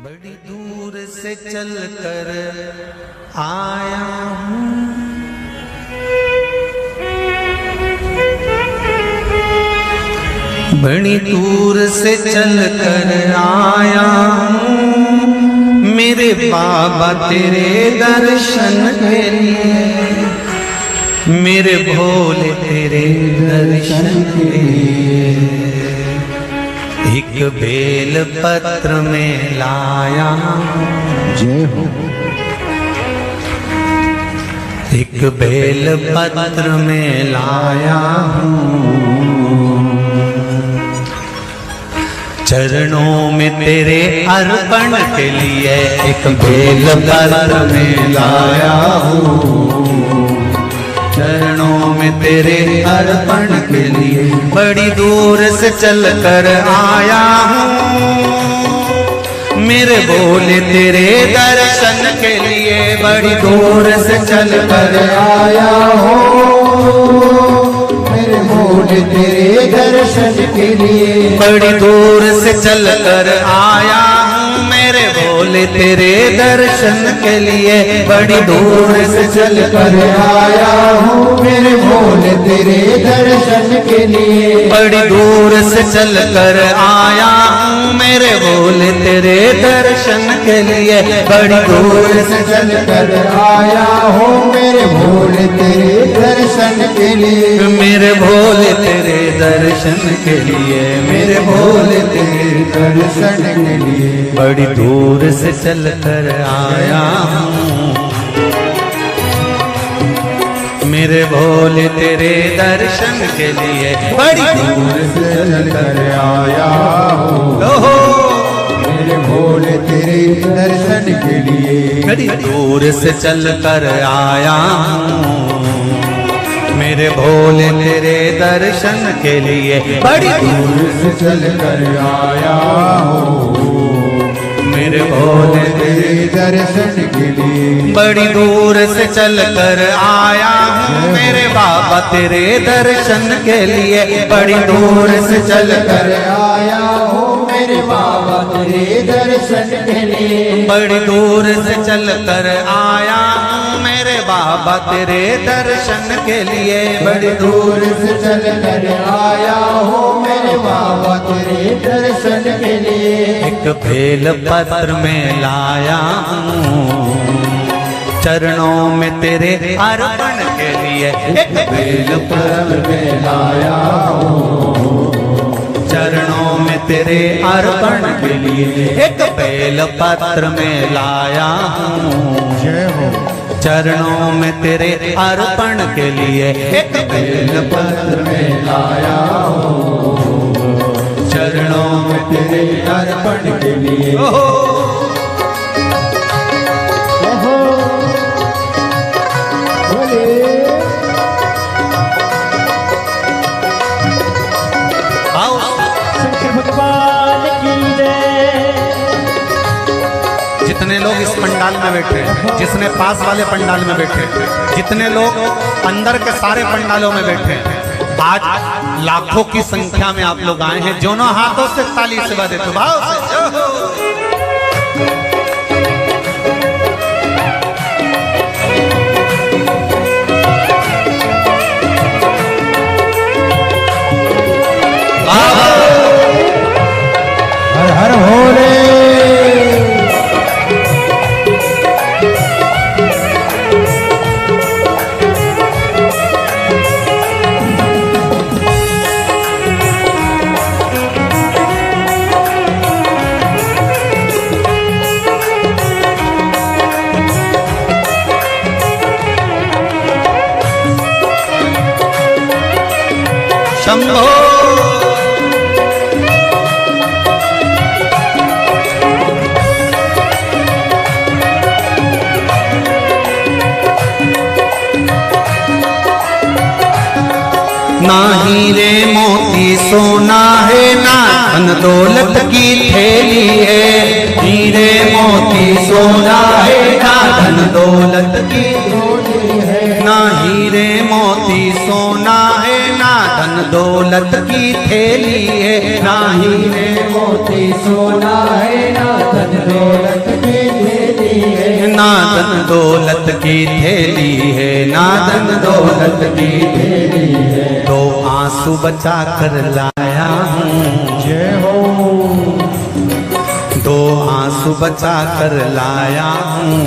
बड़ी दूर से चल कर आया हूँ, बड़ी दूर से चल कर आया हूँ, मेरे बाबा तेरे दर्शन के लिए, मेरे भोले तेरे दर्शन के लिए। एक बेल पत्र में लाया जय हो। एक बेल पत्र में लाया हूँ, चरणों में तेरे अर्पण के लिए एक बेल पत्र में लाया हूँ, चरणों में तेरे अर्पण के लिए। बड़ी दूर से चल कर आया हूँ, मेरे भोले तेरे दर्शन के लिए। बड़ी दूर से चल कर आया हूँ, मेरे भोले तेरे दर्शन के लिए। बड़ी दूर से चल कर आया हूँ, मेरे भोले तेरे दर्शन के लिए। बड़ी दूर से चल कर आया हूँ, मेरे भोले तेरे दर्शन के लिए। बड़ी दूर से चल कर आया हूँ, मेरे भोले तेरे दर्शन के लिए। बड़ी दूर से चल कर आया हूँ, मेरे भोले तेरे दर्शन के लिए। मेरे भोले तेरे दर्शन के लिए, मेरे भोले तेरे दर्शन के लिए। बड़ी दूर से चल कर आया हूँ, मेरे भोले तेरे दर्शन के लिए। बड़ी दूर से चल कर आया हूँ, मेरे भोले तेरे दर्शन के लिए। बड़ी दूर से चल कर आया हूँ, मेरे भोले तेरे दर्शन के लिए। बड़ी दूर से चल कर आया हूँ, मेरे भोले तेरे दर्शन के लिए। बड़ी दूर से चल कर आया हूँ, मेरे बाबा तेरे दर्शन के लिए। बड़ी दूर से चल कर आया हूँ, मेरे बाबा तेरे दर्शन के लिए। बड़ी दूर से चल कर आया हूँ, मेरे बाबा तेरे दर्शन के लिए। बड़ी दूर से चल कर आया हूँ, मेरे बाबा तेरे दर्शन के लिए। एक बेल पत्र में लाया हूँ, चरणों में तेरे अर्पण के लिए। एक बेल पत्र में लाया हूँ, चरणों में तेरे अर्पण के लिए। एक बेल पत्र में लाया हूँ, जय हो। चरणों में तेरे अर्पण के लिए। एक बेल पत्र में लाया हूँ, चरणों में तेरे अर्पण के लिए। जितने लोग इस पंडाल में बैठे, जिसने पास वाले पंडाल में बैठे, जितने लोग अंदर के सारे पंडालों में बैठे, आज लाखों की संख्या में आप लोग आए हैं। दोनों हाथों से ताली से बजाते तो भाव से। हर हर भोले। शंभो ना हीरे मोती सोना है, ना धन दौलत की थैली है। हीरे मोती सोना है, ना धन दौलत की थैली है। ना हीरे मोती सोना है, ना धन दौलत की थैली है। ना हीरे मोती सोना है, ना धन दौलत की थैली है, ना धन दौलत की थैली है, ना धन दौलत की थैली है। दो आंसू बचा कर लाया हूँ, जय हो। दो आंसू बचा कर लाया हूँ,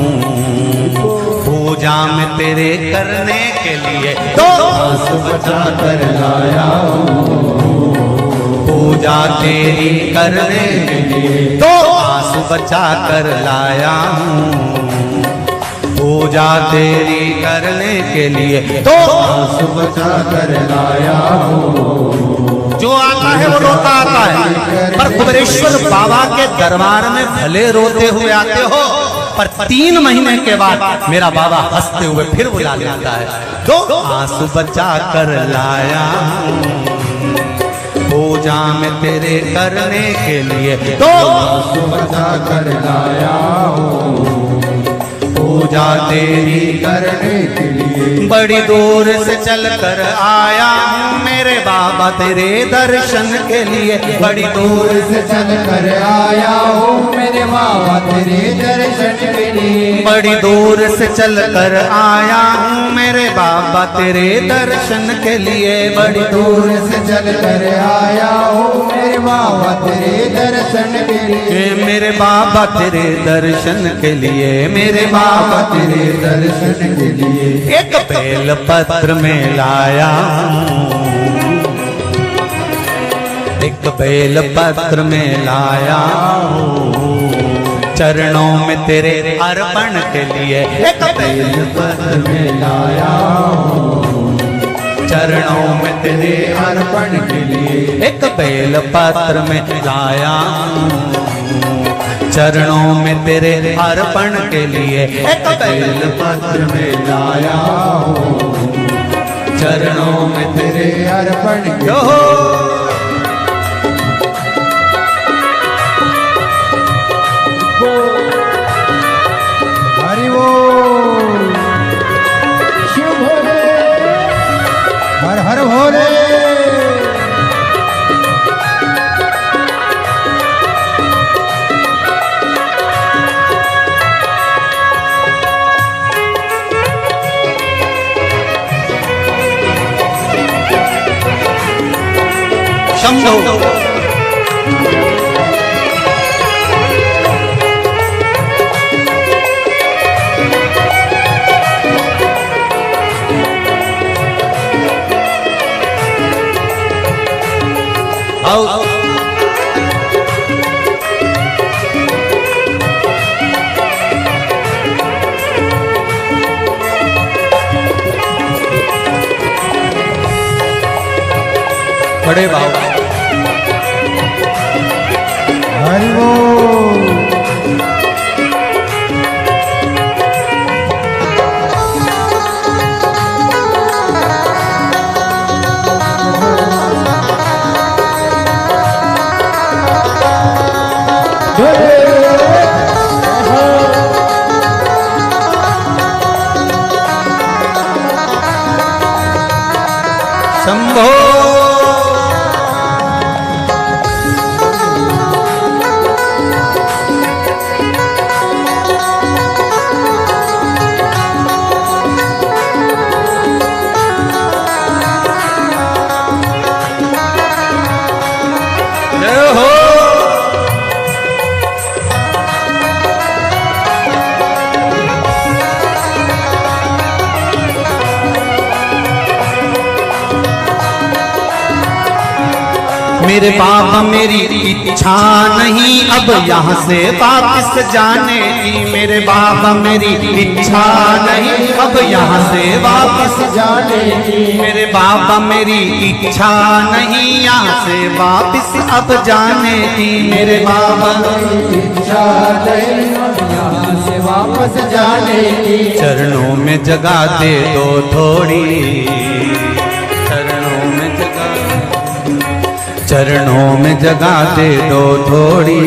पूजा में तेरे करने के लिए दो आंसू बचा कर लाया हूँ, पूजा तेरी करने के लिए दो आंसू बचा कर लाया हूँ, पूजा तेरी करने के लिए दो आंसू बचा कर लाया हूँ। जो आता है वो रोता आता है, पर कुबेरेश्वर बाबा के दरबार में भले रोते हुए आते हो, पर 3 महीने के बाद मेरा बाबा हंसते हुए फिर बुला लेता है। दो आंसू बचा कर लाया हूँ, पूजा में तेरे करने के लिए दो आंसू बचा कर लाया हूँ, पूजा तेरी करने के लिए। बड़ी दूर से चल कर आया हूँ मेरे बाबा तेरे दर्शन के लिए, बड़ी दूर से चल कर आया हूँ मेरे बाबा तेरे दर्शन के लिए। बड़ी दूर से चल कर आया हूँ मेरे बाबा तेरे दर्शन के लिए, बड़ी दूर से चल कर आया हूँ मेरे बाबा तेरे दर्शन के लिए। मेरे बाबा तेरे दर्शन के लिए, मेरे बाबा तेरे दर्शन के लिए। एक बेल पत्र में लाया हूँ, एक बेल पत्र में लाया हूँ, चरणों में तेरे अर्पण के लिए एक बेल पत्र में लाया हूँ, चरणों में तेरे अर्पण के लिए। एक बेल पत्र में लाया हूँ, चरणों में तेरे अर्पण के लिए एक बेल पत्र में लाया हूँ, चरणों में तेरे अर्पण के जो हरि वो शिव भोले, हर हर भोले। शंभो आओ बड़े बाबा हरि वो शंभो मेरे बाबा मेरी इच्छा नहीं अब यहाँ से वापस जाने की, मेरे बाबा मेरी इच्छा नहीं अब यहाँ से वापस जाने की। मेरे बाबा मेरी इच्छा नहीं यहाँ से वापस अब जाने की, मेरे बाबा इच्छा नहीं यहाँ से वापस जाने की। चरणों में जगह दे दो थोड़ी, चरणों में जगह, चरणों में जगह दे दो थोड़ी,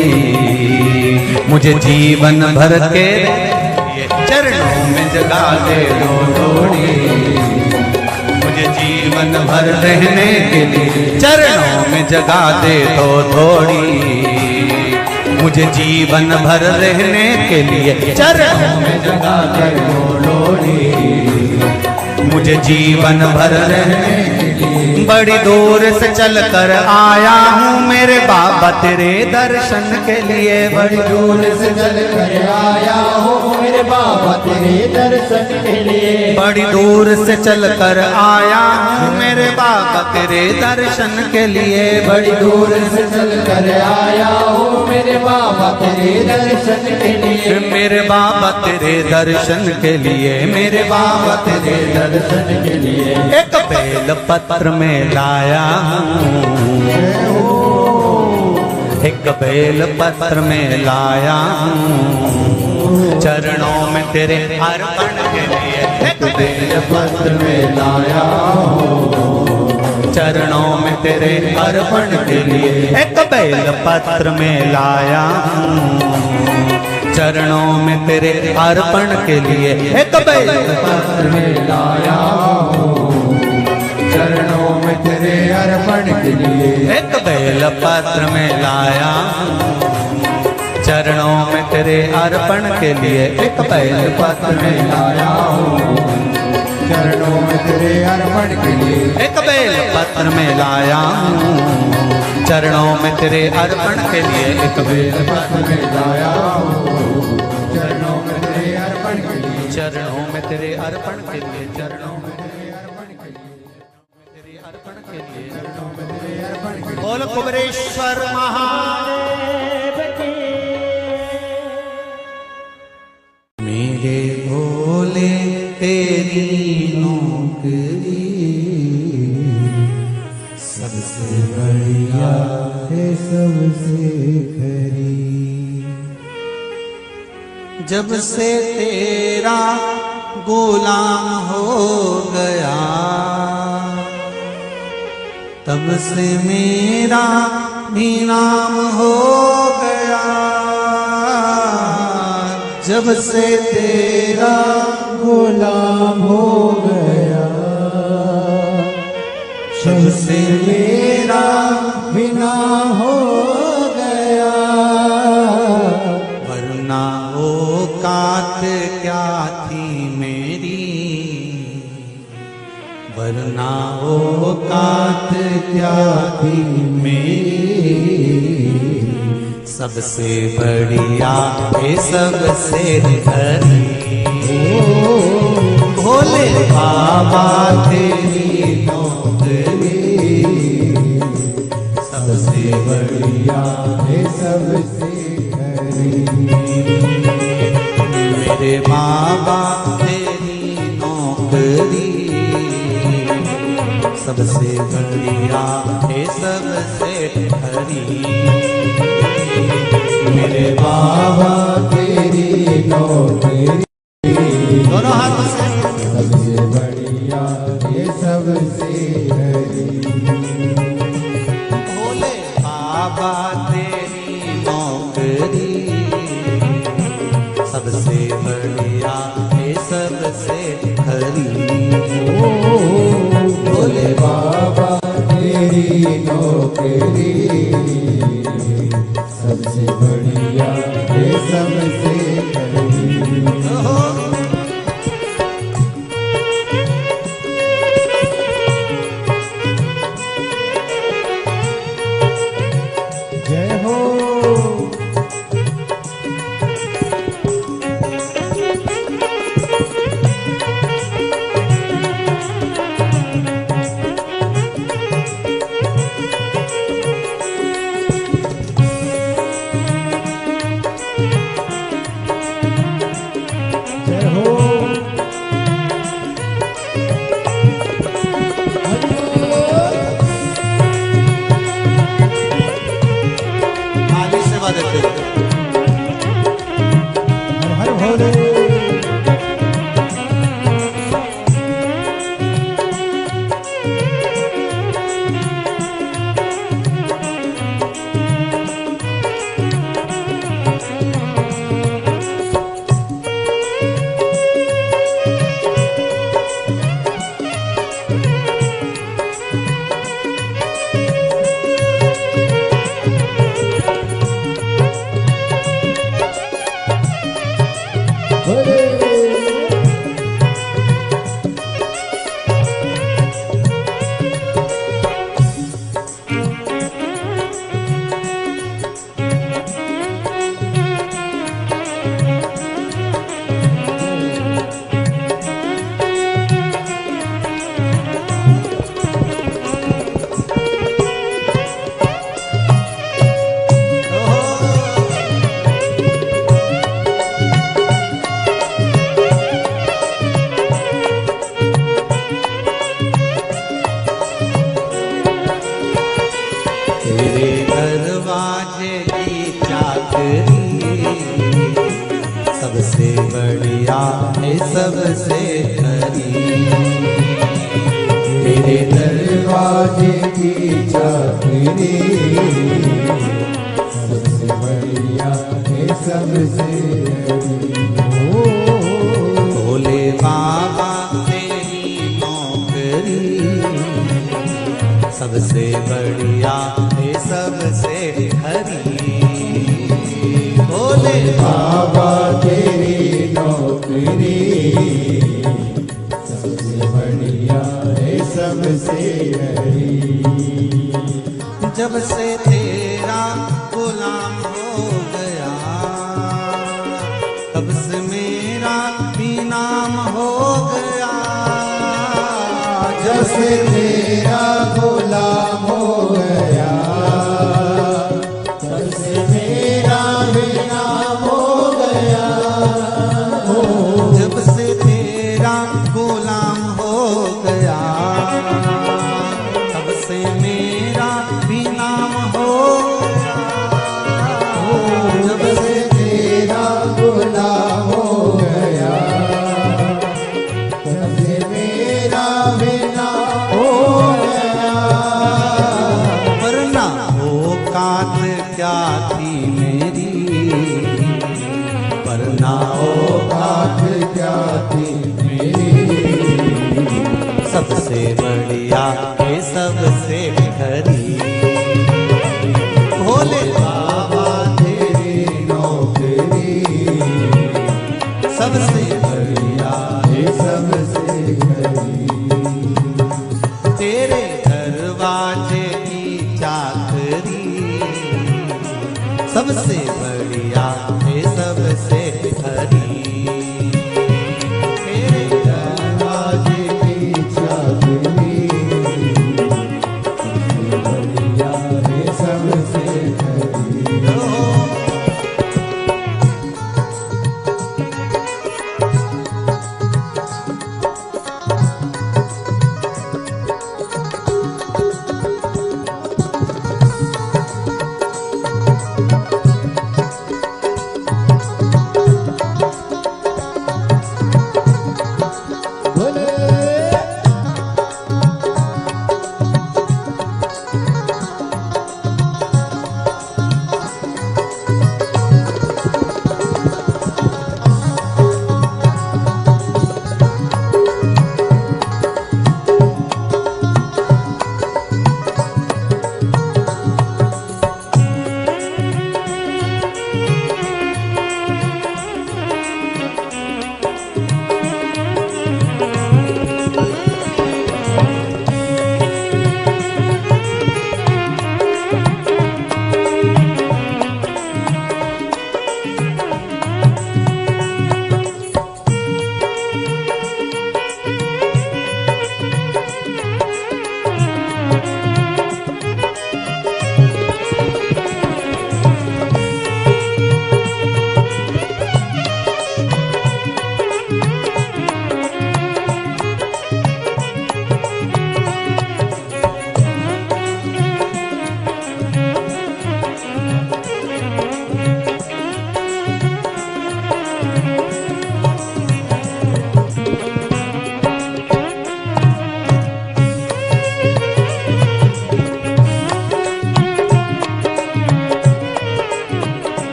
मुझे जीवन भर के चरणों में जगह दे दो थोड़ी, मुझे जीवन भर रहने के लिए चरणों में जगह दे दो थोड़ी, मुझे जीवन भर रहने के लिए चरणों में जगा कर बोलो रे। मुझे जीवन भर रहने के लिए बड़ी दूर से चल कर आया हूँ मेरे बाबा तेरे दर्शन के लिए। बड़ी दूर से चल कर आया हूँ मेरे बाबा तेरे दर्शन के लिए। बड़ी दूर से चल कर आया हूँ मेरे बाबा तेरे दर्शन के लिए। बड़ी दूर से चल कर आया हूँ मेरे बाबा तेरे दर्शन के लिए। मेरे बाबा तेरे दर्शन के लिए, मेरे बाबा तेरे दर्शन के लिए एक बेल पत्र में लाया हूँ, एक बेल पत्र में लाया हूँ चरणों में तेरे अर्पण के लिए। एक बेल पत्र में लाया हूँ चरणों में तेरे अर्पण के लिए। एक बेल पत्र में लाया हूँ चरणों में तेरे अर्पण के लिए। एक बेल पत्र में लाया हूँ चरणों में तेरे अर्पण के लिए। एक बेल पत्र में लाया चरणों में तेरे अर्पण के लिए। एक बेल पत्र में लाया हूँ चरणों में तेरे अर्पण के लिए। एक बेल पत्र में लाया हूँ चरणों में तेरे अर्पण के लिए। एक बेल पत्र में लाया हूँ चरणों में तेरे अर्पण के लिए। चरणों में तेरे अर्पण के लिए। चरणों में तेरे अर्पण के लिए। तेरे अर्पण के लिए। चरणों में तेरे अर्पण के लिए। बोल कुबरेश्वर महादेव की। मेरे भोले तेरी नौकरी सबसे बढ़िया है सबसे खरी। जब से तेरा गुलाम हो गया तब से मेरा भी नाम हो गया। जब से तेरा गुलाम हो गया जब से मेरा बिना हो गया। वरना औकात क्या थी मेरी, वरना औकात क्या थी मेरी। सबसे बढ़िया है सबसे हरी। भोले बाबा तेरी नौकरी सबसे बढ़िया है सबसे खरी। मेरे बाबा तेरी नौकरी सबसे बढ़िया है सबसे हरी। मेरे बाबा तेरी नौकरी दोनों हाथों से सबसे बढ़िया ये सबसे हरी। भोले बाबा तेरी नौकरी सबसे बढ़िया है सबसे हरी। भोले बाबा तेरी नौकरी सबसे बढ़िया ये सबसे खरी। जय हो सबसे बढ़िया है सबसे खरी। तेरे दरवाजे की चाकरी सबसे बढ़िया है सबसे भोले बाबा तेरी नौकरी सबसे बढ़िया है सबसे खरी। भोले बाबा तेरी नौकरी सबसे बढ़िया है सबसे हरी। जब से तेरा गुलाम हो गया तब से मेरा भी नाम हो गया। जब से तेरा गुलाम हो गया तब से मेरा भी नाम हो गया। जब से तेरा गुलाम हो गया तब से मेरा भी नाम हो गया। जब से तेरा गुलाम हो गया तब से मेरा भी नाम हो गया। वरना औकात क्या थी मेरी, वरना औकात क्या थी मेरी, सबसे बढ़िया है सबसे खरी। भोले बाबा तेरी नौकरी सबसे बढ़िया है सबसे खरी। तेरे दरवाजे की चाकरी सबसे बढ़िया है सबसे खरी। तेरे दरवाजे की चाकरी सबसे बढ़िया है सबसे खरी।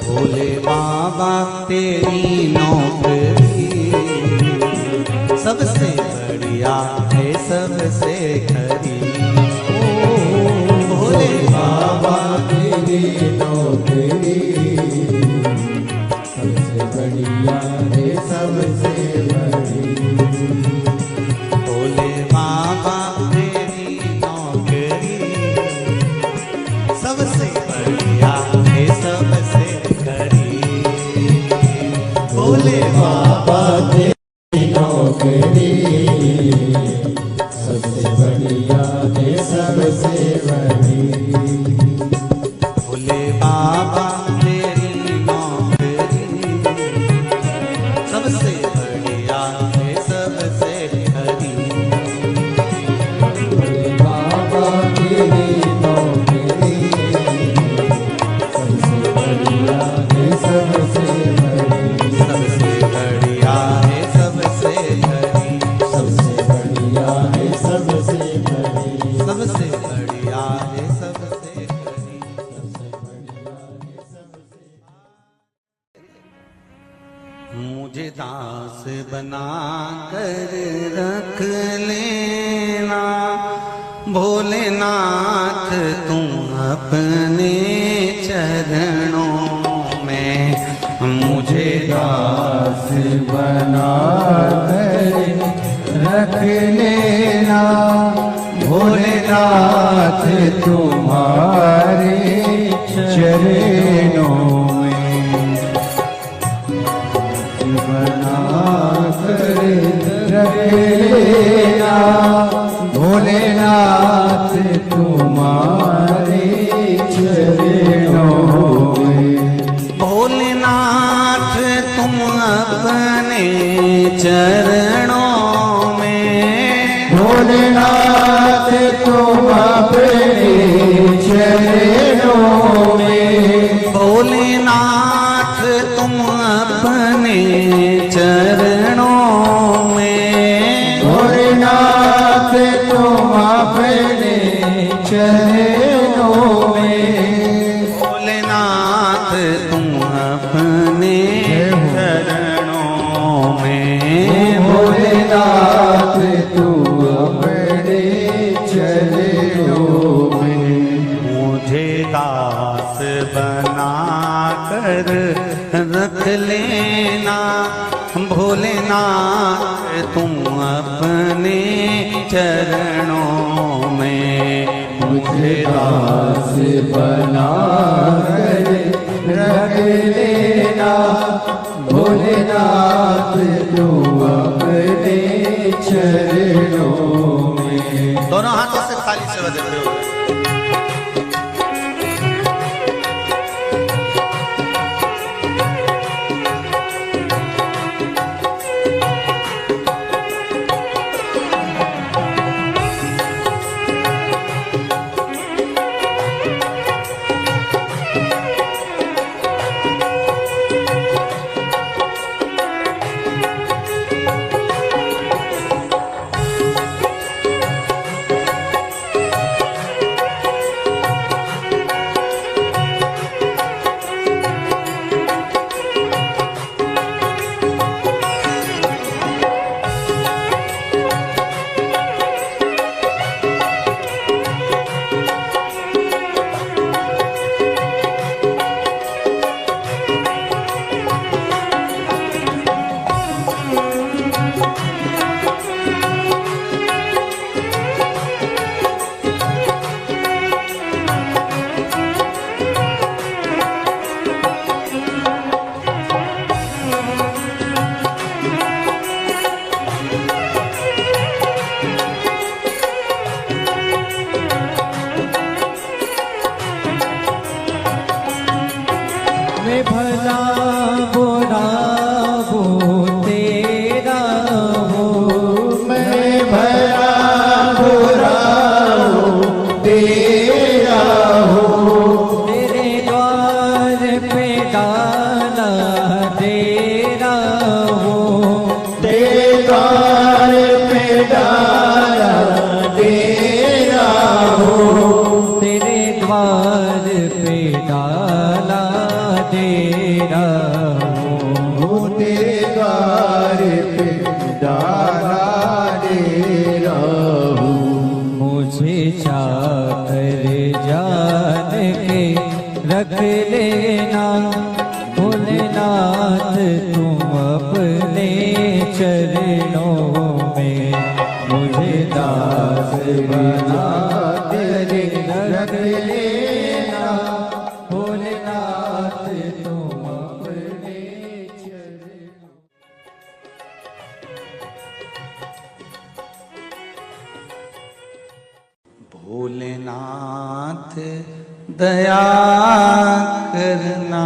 भोले बाबा तेरी नौकरी सबसे बढ़िया है सबसे खरी। भोले बाबा नौकरी सबसे बढ़िया है सबसे बड़ी। भोले बाबा तेरी नौकरी सबसे बढ़िया है सबसे हरी। भोले बाबा तेरी नौकरी सबसे बढ़िया है सबसे बड़ी। सबसे बढ़िया है सबसे हरी। सबसे बढ़िया है सबसे बड़ी। सबसे बढ़िया है सबसे हरी। मुझे दास बना कर रख लेना भोलेनाथ तुम अपने चरणों में। मुझे दास बना कर रख लेना भोलेनाथ तुम्हारे चरणों में। बना कर रख लेना भोलेनाथ तुम्हारे चरणों में। भोलेनाथ तुम अपने चरणों में। भोलेनाथ तुम अपने चरणों में। भोलेनाथ तुम अपने चरणों में। भोलेनाथ तुम अपने चरणों में। भोलेनाथ तुम अपने चरणों में। भोलेनाथ तुम अपने चरणों में। मुझे दास बना कर रख लेना भोलेनाथ तुम अपने चरणों में। मुझे दास बना कर रख लेना भोलेनाथ तुम अपने चरणों में। दोनों हाथों से थाली से बजाते हुए मैं भला बुरा वो तेरा हो। मैं भला बुरा हो तेरा हो। तेरे द्वार पे डाला तेरा हो। तेरे द्वार पे डाला तेरा हो। तेरे द्वार पे डाला तेरा हो। तेरे द्वार पे डाला तेरा हो। मुझे चाकर जान के रख लेना भोलेनाथ तुम अपने चरणों में। मुझे दास बना कर रख लेना भोलेनाथ तुम अपने चरणों। नाथ दया करना,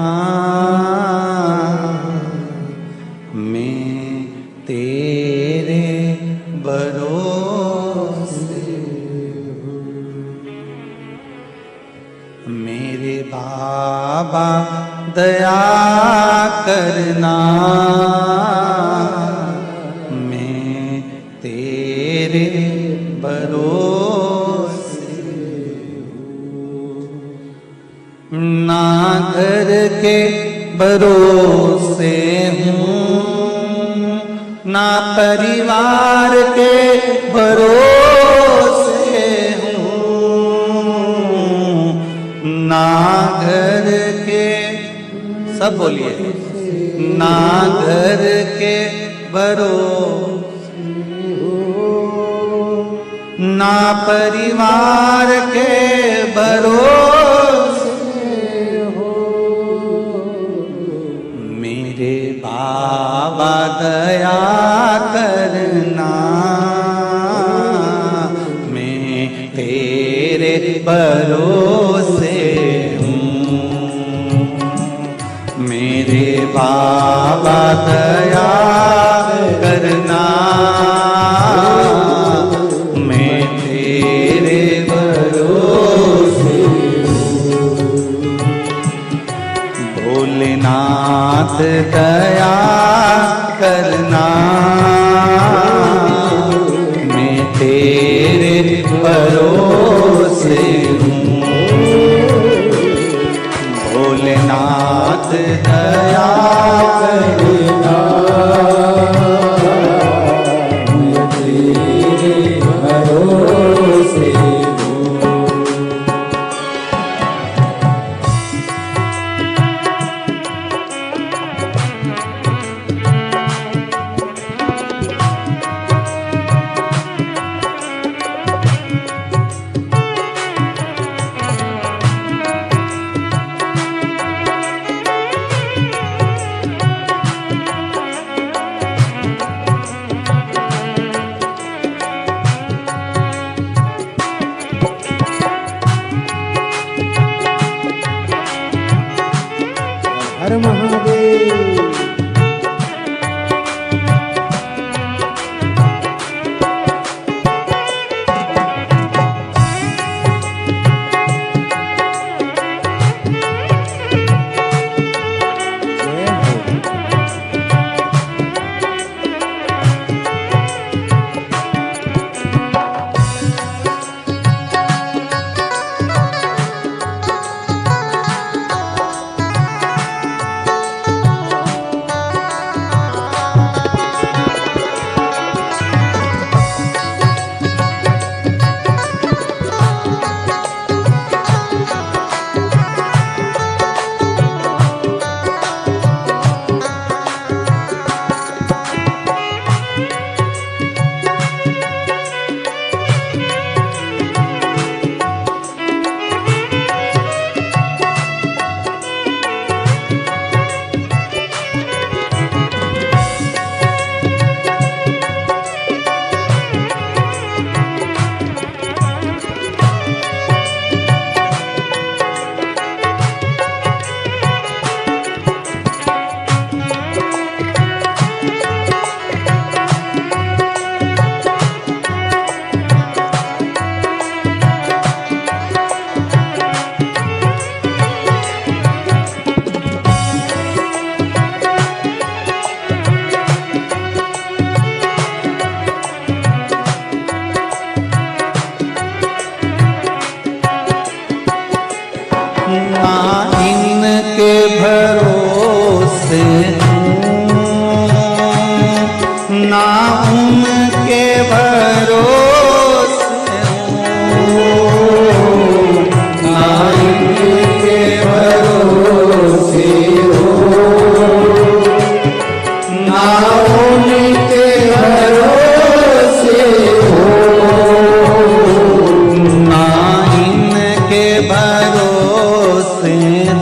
मैं तेरे भरोसे हूँ। मेरे बाबा दया करना, मैं तेरे भरोसे हूँ। ना घर के भरोसे हूँ, ना परिवार के भरोसे हूँ, ना घर के, सब बोलिए, ना घर के भरोसे हूँ, ना परिवार के भरोसे हो। मेरे बाबा दया करना, मैं तेरे भरोसे हूँ। मेरे बाबा दया करना, मैं तेरे भरोसे हूँ। भोलेनाथ दया करना, मैं तेरे भरोसे हूँ। भोलेनाथ दया करना, मैं तेरे भरोसे हूँ। हर महादेव। ना उनके भरोसे हूँ, ना उनके भरोसे हूँ, ना उनके भरोसे हूँ, ना इनके भरोसे हूँ,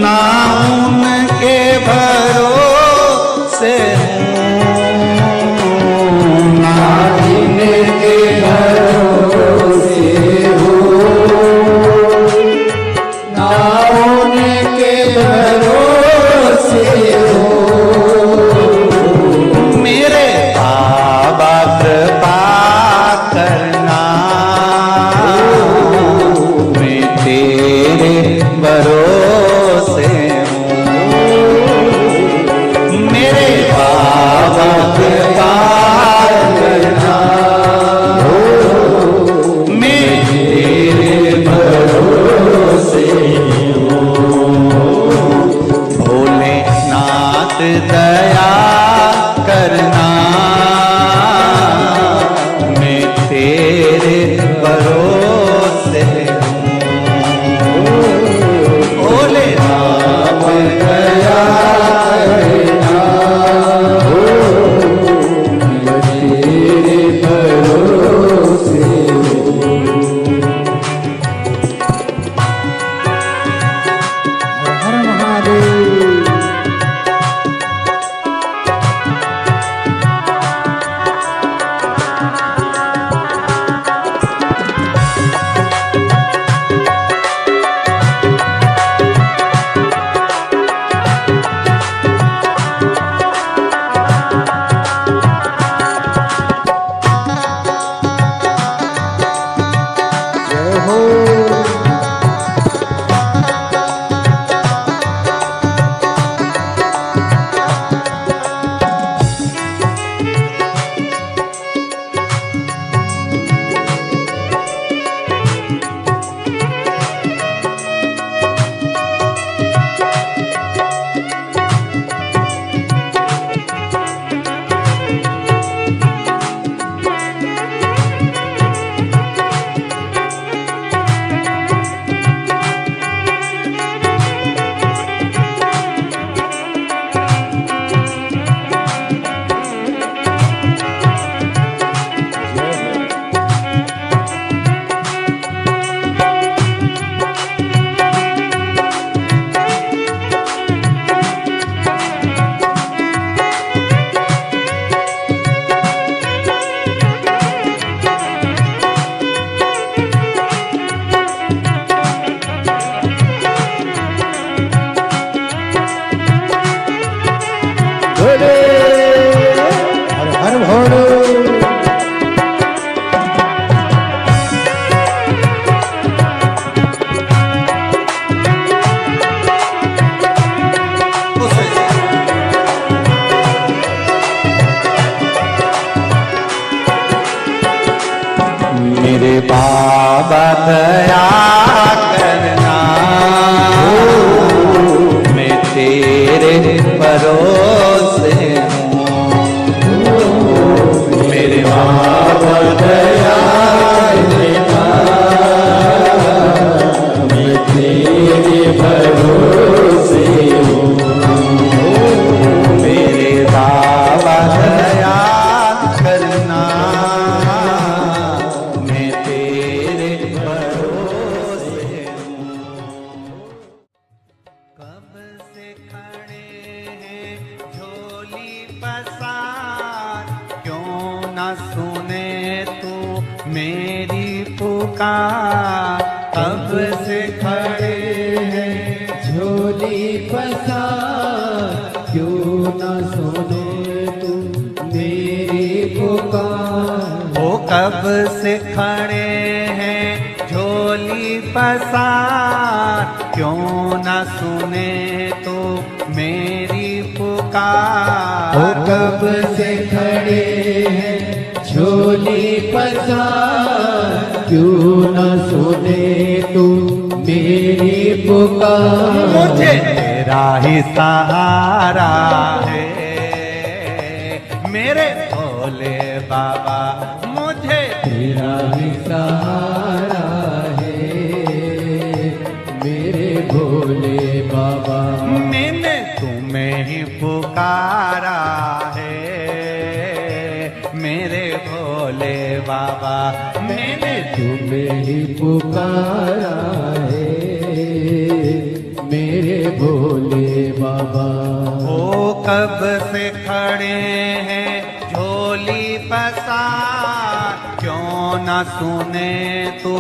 ना उनके भरोसे हूँ, ना इनके भरोसे हो। हर हर भोले। मेरे बाबा दया करना, मैं तेरे भरोसे हूँ। मेरे बाबा दया करना, मैं तेरे भरोसे हूँ। मेरे बाबा दया करना, मैं तेरे भरोसे हूँ। कब से खड़े हैं झोली पसार, क्यों न सुने तू मेरी पुकार। कब से खड़े हैं झोली पसार, क्यों न सुने तू मेरी पुकार। ओ कब से खड़े हैं झोली पसार, क्यों न सुने तो मेरी पुकार। ओ कब से खड़े हैं झोली पसार, क्यों न सुने तू मेरी पुकार। मुझे तेरा ही सहारा है मेरे भोले बाबा, मुझे तेरा ही सहारा है मेरे भोले बाबा। मैंने तुम्हें ही पुकारा है मेरे भोले बाबा। मैंने तुम्हें ही पुकारा है मेरे भोले बाबा। ओ कब से खड़े हैं झोली पसार, क्यों न सुने तू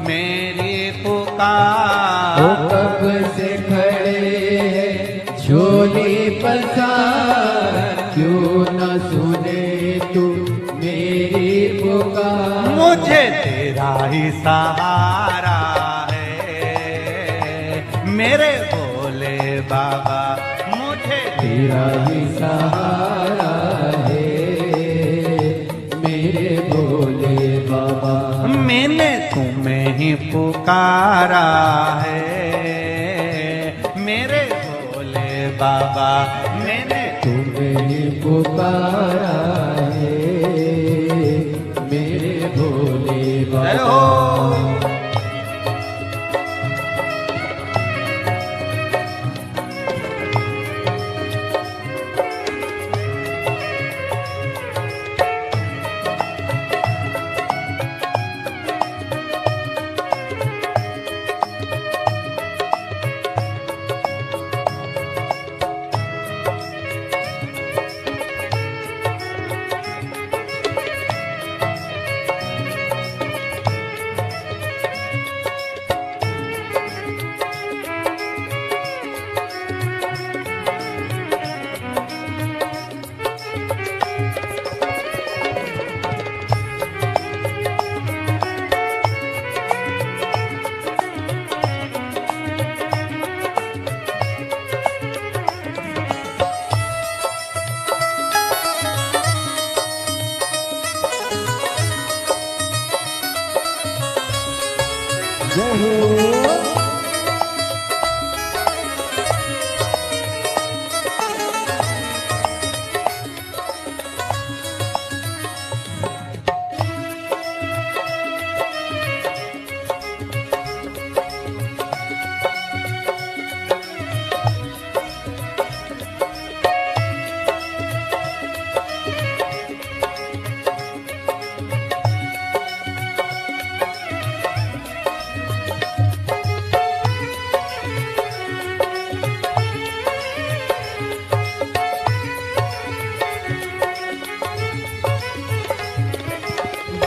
मेरी पुकार। ओ कब से खड़े हैं झोली पसार, क्यों न सुने तू मेरी पुकार। मुझे तेरा ही सहारा है मेरे भोले बाबा, मुझे तेरा ही सहारा है मेरे भोले बाबा। मैंने तुम्हें ही पुकारा है मेरे भोले बाबा। मैंने तुम्हें ही पुकारा है मेरे भोले जय बाबा। हो। जय हो।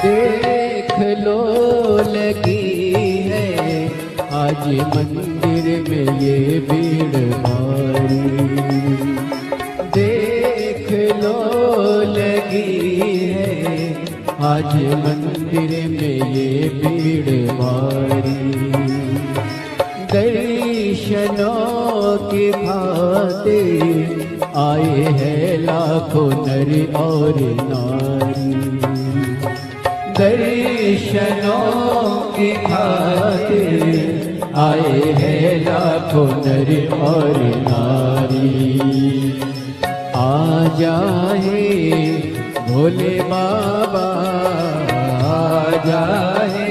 देख लो लगी है आज मंदिर में ये भीड़ भारी। देख लो लगी है आज मंदिर में ये भीड़ भारी। दर्शनों की खातिर आए हैं लाखों नर और नारी। दर्शनों की खातिर आए हैं लाखों नर और नारी। आ जाए भोले बाबा, आ जाए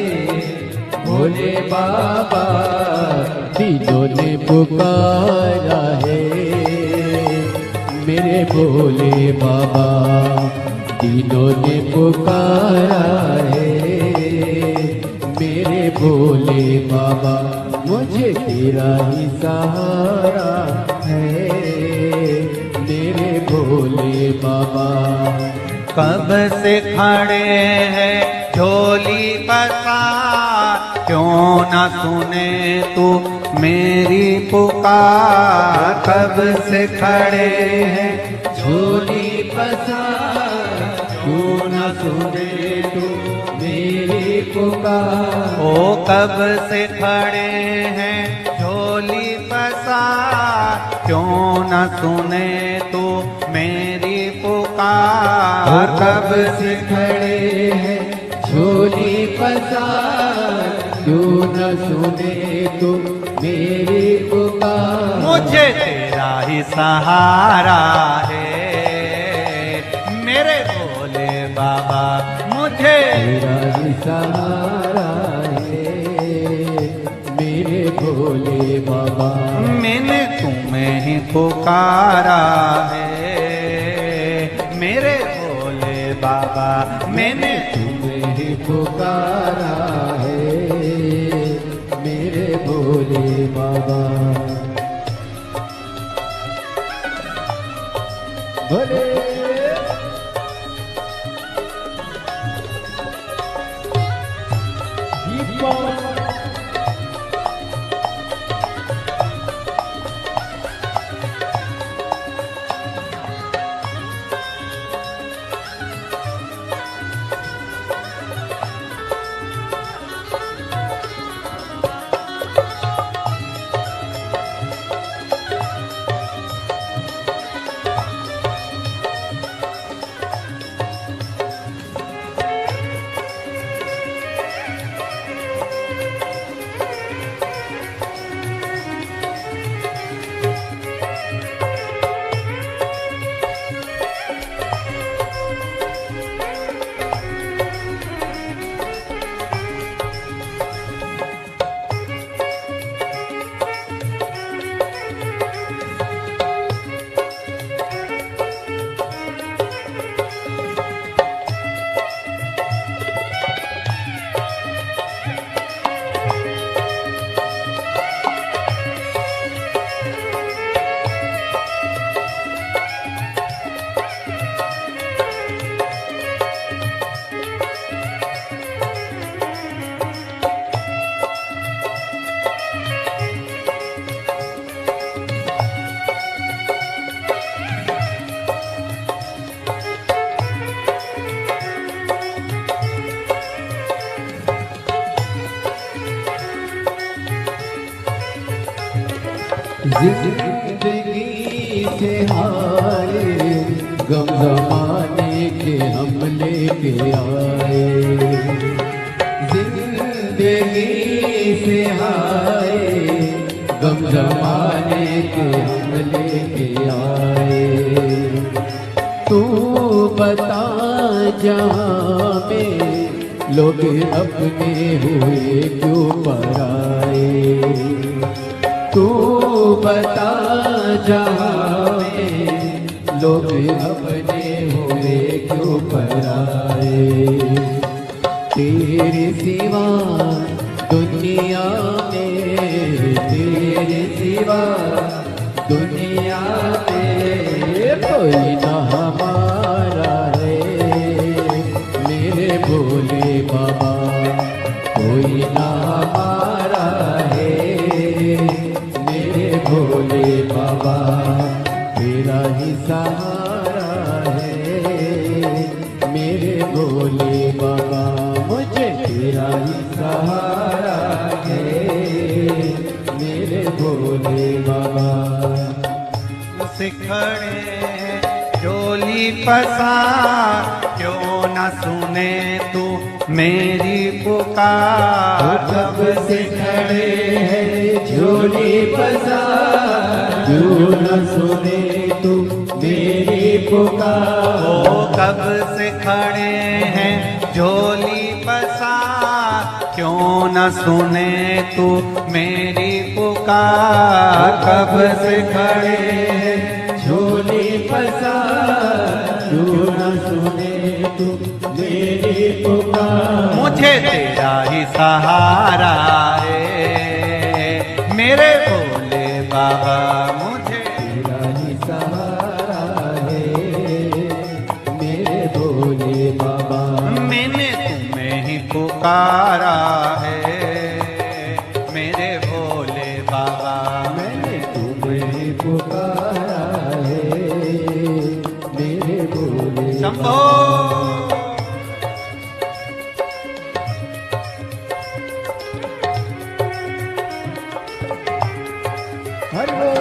भोले बाबा, तीनों ने पुकारा है मेरे भोले बाबा। तीनों ने पुकारा है मेरे भोले बाबा। मुझे तेरा ही सहारा है मेरे भोले बाबा। कब से खड़े हैं झोली पसार, क्यों ना सुने तू मेरी पुकार। कब से खड़े हैं झोली पसार, क्यों न सुने तू मेरी पुकार। ओ कब से खड़े हैं झोली पसार, क्यों न सुने तू मेरी पुकार। कब से खड़े हैं झोली पसार, क्यों न सुने तू मेरी पुकार। मुझे तेरा ही सहारा है मेरे भोले बाबा। मुझे तेरा ही सहारा है मेरे भोले बाबा। मैंने तुम्हें ही पुकारा है मेरे भोले बाबा। मैंने तुम्हें ही पुकारा है मेरे भोले बाबा। भोले जिंदगी से हारे गम जमाने के हम लेके आए। जिंदगी जिंदगी से हाय, गम जमाने के हम लेके आए। तू बता जहाँ में लोग अपने हुए क्यों पराए। तू बता जहाँ में लोग अपने हुए क्यों पराए। तेरे सिवा दुनिया में, तेरे सिवा दुनिया में कोई ना हमारा है। मेरे भोले बाबा कोई ना हमारा है। मेरे भोले बाबा तेरा ही सहारा है। मेरे भोले बाबा मुझे तेरा ही सहारा है। मेरे भोले बाबा सिखड़े झोली पसार, क्यों न सुने तू मेरी पुकार। कब से खड़े हैं झोली पसार, क्यों न सुने तू मेरी पुकार। ओ कब से खड़े हैं झोली पसार, क्यों न सुने तू मेरी पुकार। कब से खड़े हैं झोली पसार, क्यों न सुने तू मेरी पुकार। मुझे तेरा ही सहारा है मेरे भोले बाबा, मुझे तेरा ही सहारा है। मेरे भोले बाबा मैंने तुम्हें ही पुकारा है मेरे भोले बाबा। मैंने तुम्हें पुकारा है। मेरे भोले शंभो हरि भोले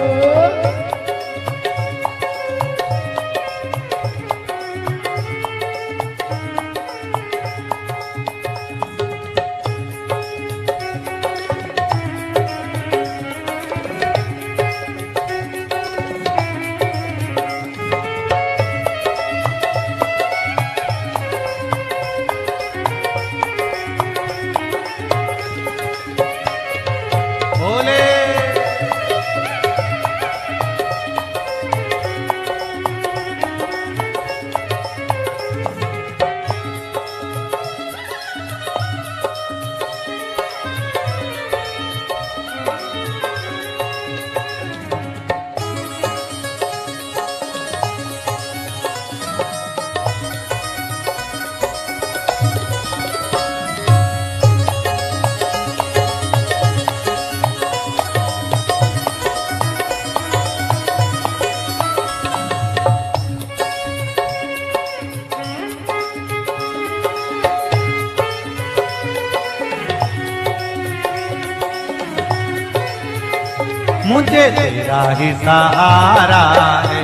मुझे तेरा ही सहारा है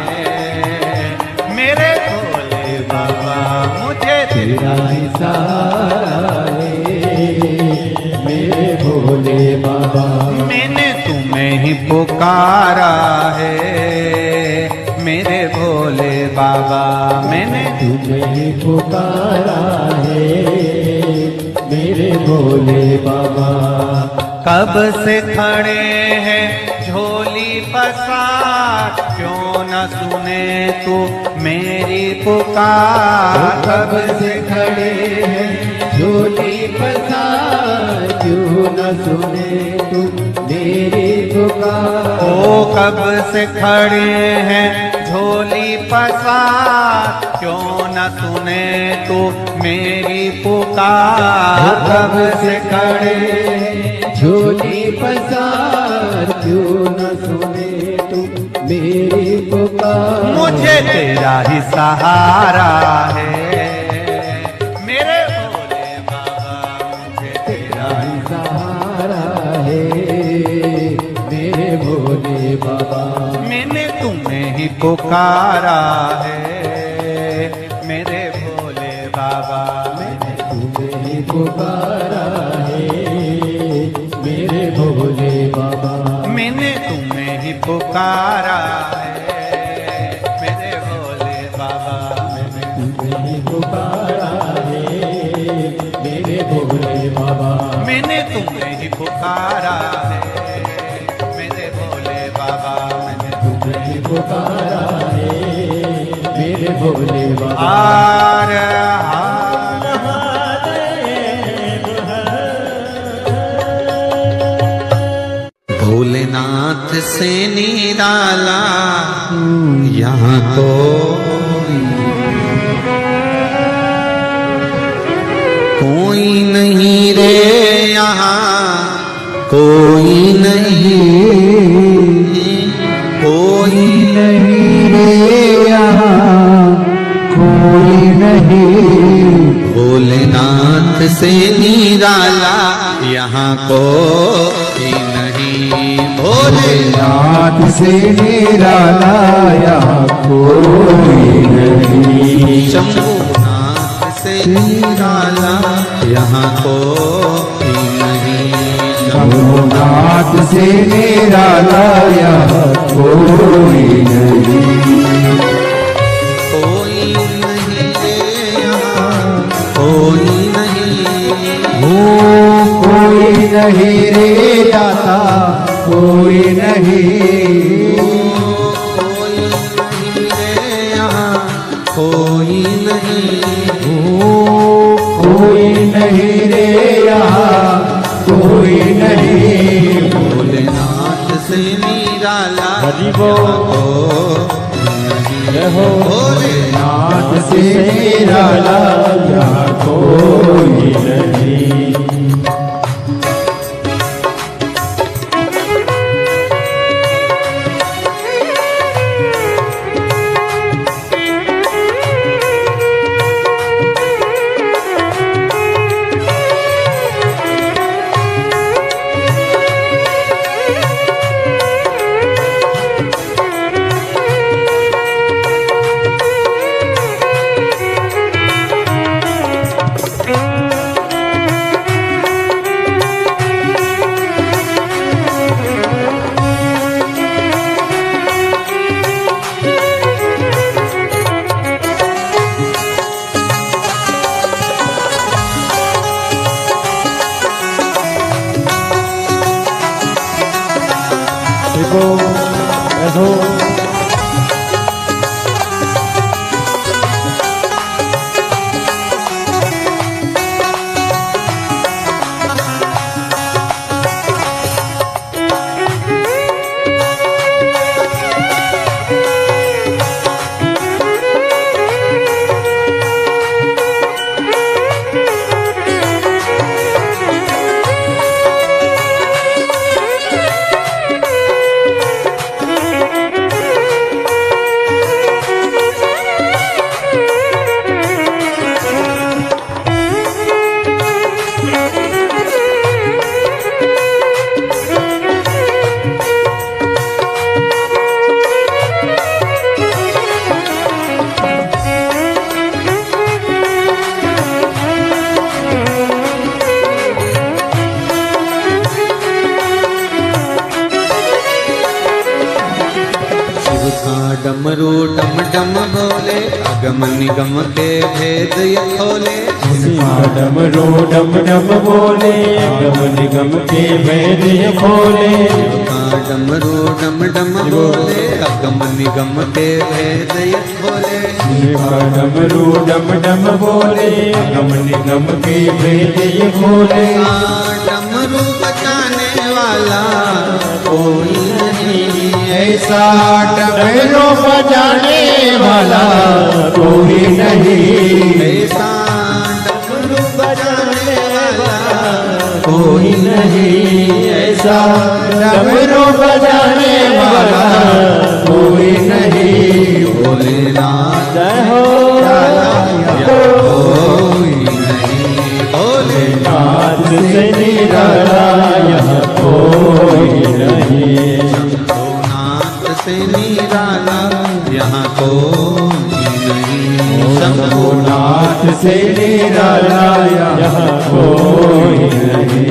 मेरे भोले बाबा, मुझे तेरा ही सहारा है। मेरे भोले बाबा मैंने तुम्हें ही पुकारा है मेरे भोले बाबा। मैंने तुम्हें ही पुकारा है। मेरे भोले बाबा कब से खड़े हैं झोली पसार, क्यों न सुने तू मेरी पुकार। कब से खड़े हैं झोली पसार, क्यों न सुने तू मेरी पुकार। ओ कब से खड़े हैं झोली पसार, क्यों न सुने तू मेरी पुकार। कब से खड़े हैं झोली पसार, क्यों न सुने तू मेरी पुकार। मुझे तेरा ही सहारा है मेरे भोले बाबा, मुझे तेरा ही सहारा है। मेरे भोले बाबा मैंने तुम्हें ही पुकारा है मेरे भोले बाबा। मैंने तुम्हें ही पुकारा है। पुकारा है मेरे भोले बाबा। तुझे ही पुकारा है मेरे भोले बाबा। मैंने तुम्हें ही पुकारा है मेरे भोले बाबा। मैंने तुझे ही पुकारा है मेरे भोले बाबा। हार भोलेनाथ से निराला यहाँ कोई नहीं रे, यहाँ कोई नहीं, कोई नहीं रे यहाँ कोई नहीं। भोलेनाथ से निराला यहाँ कोई नहीं। भोलेनाथ से निराला यहाँ कोई नहीं। शंभुनाथ से निराला यहाँ कोई नहीं। शंभुनाथ से निराला यहाँ कोई नहीं। कोई नहीं रे यहाँ कोई नहीं, कोई नहीं रे दाता कोई नहीं। कोई नहीं रे यहाँ कोई नहीं, कोई नहीं रे यहाँ कोई नहीं। भोलेनाथ से निराला हरि बोल। भोलेनाथ से निराला यहाँ कोई नहीं। डमरू डम डम बोले अगम निगम के भेद ये खोले। डमरू डम डम बोले अगम निगम के भेद ये खोले। डमरू डम डम बोले अगम निगम के भेद ये खोले। डमरू डम डम बोले अगम निगम के भेद ये खोले। डमरू बजाने वाला कोई नहीं ऐसा, डमरू बजाने वाला कोई नहीं। ऐसा डमरू बजाने वाला कोई नहीं। ऐसा डमरू बजाने वाला कोई नहीं। भोलेनाथ जय हो कोई नहीं। भोलेनाथ से निराला यहाँ कोई नहीं। शंभुनाथ से निराला यहाँ कोई नहीं। शंभुनाथ से निराला यहाँ कोई नहीं।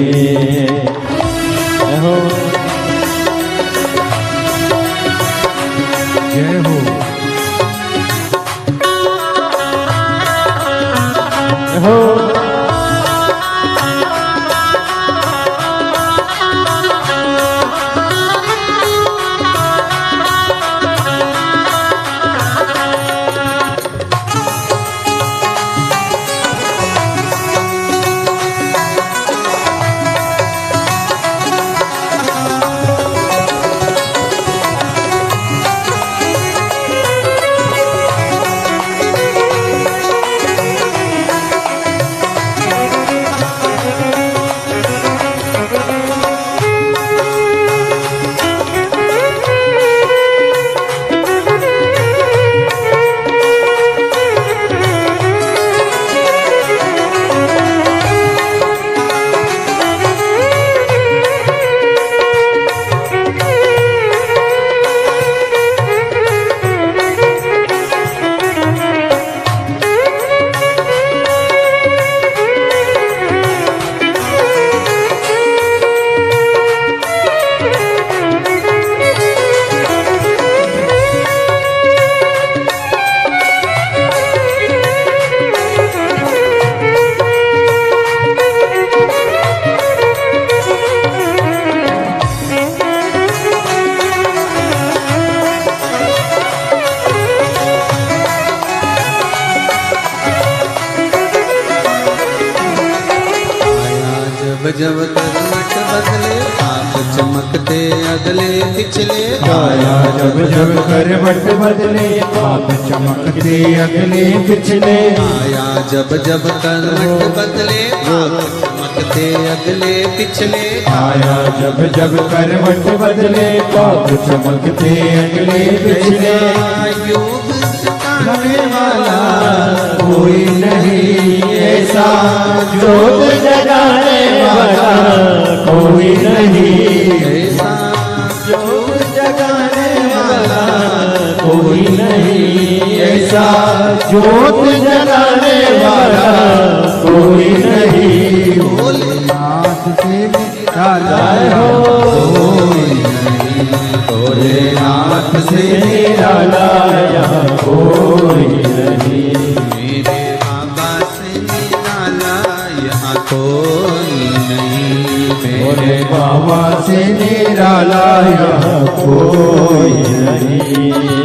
चमकते अगले पिछले काया जब जब करवट बदले बाप चमकते अगले पिछले आया जब जब करवट बदले बाप चमकते अगले पिछले आया जब जब करवट बदले बाप चमकते अगले पिछले योग जगाने वाला कोई नहीं ऐसा जोत जगाने वाला कोई नहीं ऐसा जोत जगाने वाला कोई नहीं ऐसा जोत जगाने वाला कोई नहीं भोलेनाथ से निराला कोई नहीं भोलेनाथ से निराला कोई नहीं मेरे बाबा से निराला यहाँ कोई नहीं मेरे बाबा से निराला यहाँ कोई नहीं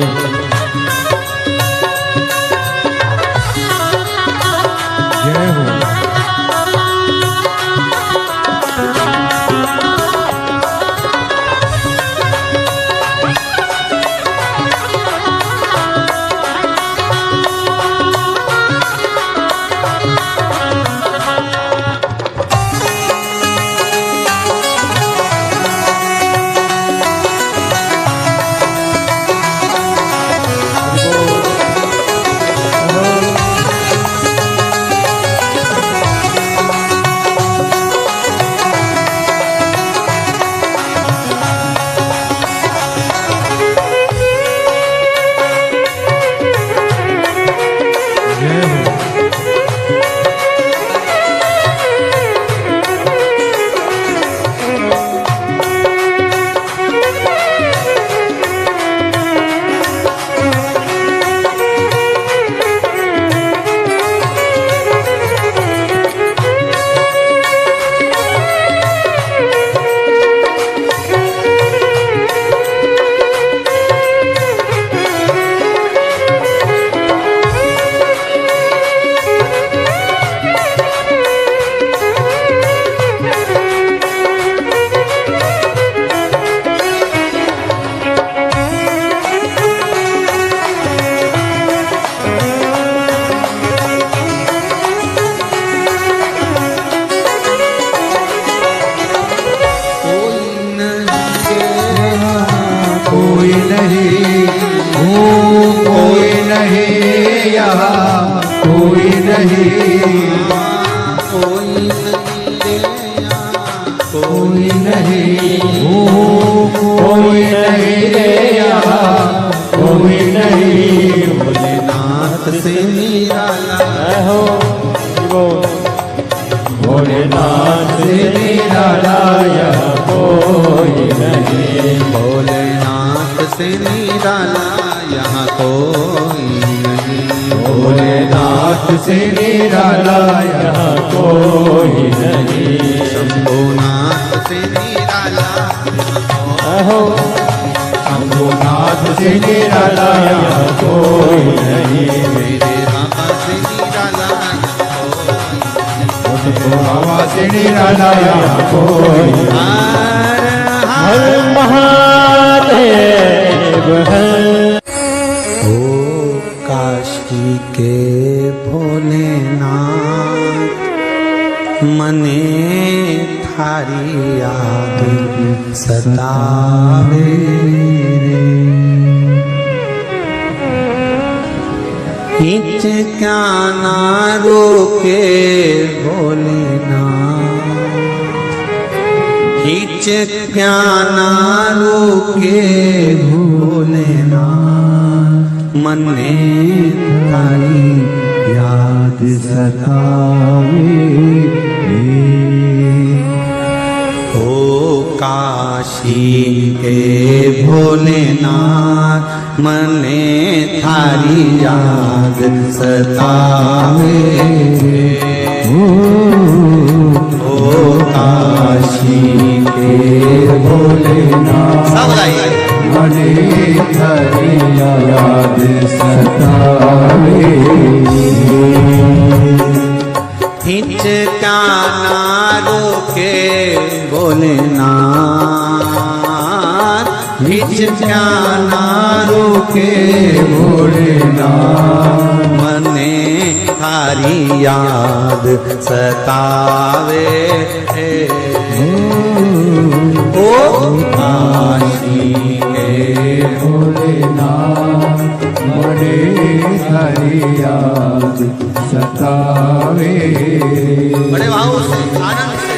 जय हो कोई नहीं कोई नहीं यहाँ कोई नहीं कोई नहीं कोई नहीं रे यहाँ कोई नहीं भोलेनाथ से निराला हो भोलेनाथ से निराला यहाँ कोई नहीं भोलेनाथ से निराला यहाँ कोई नहीं भोलेनाथ से निराला यहाँ कोई नहीं शंभुनाथ से निराला हो शंभुनाथ से निराला यहाँ कोई नहीं मेरे बाबा से निराला बाबा से निराला यहाँ कोई हर महादेव है। ओ काशी के भोलेनाथ मने थारी याद सतावे रे हिच क्या ना रोके भोलेनाथ हिच क्या ना रोके भोलेनाथ मने थारी याद सतावे ओ काशी के भोलेनाथ मने थारी याद सतावे ओ काशी के भोलेनाथ मने थारी याद सतावे हिचका ना रोके भोलेनाथ बीच क्या ना रोके भोलेनाथ मने थारी याद सतावे ओ काशी के भोलेनाथ मने थारी याद सतावे। बड़े भाव से आनंद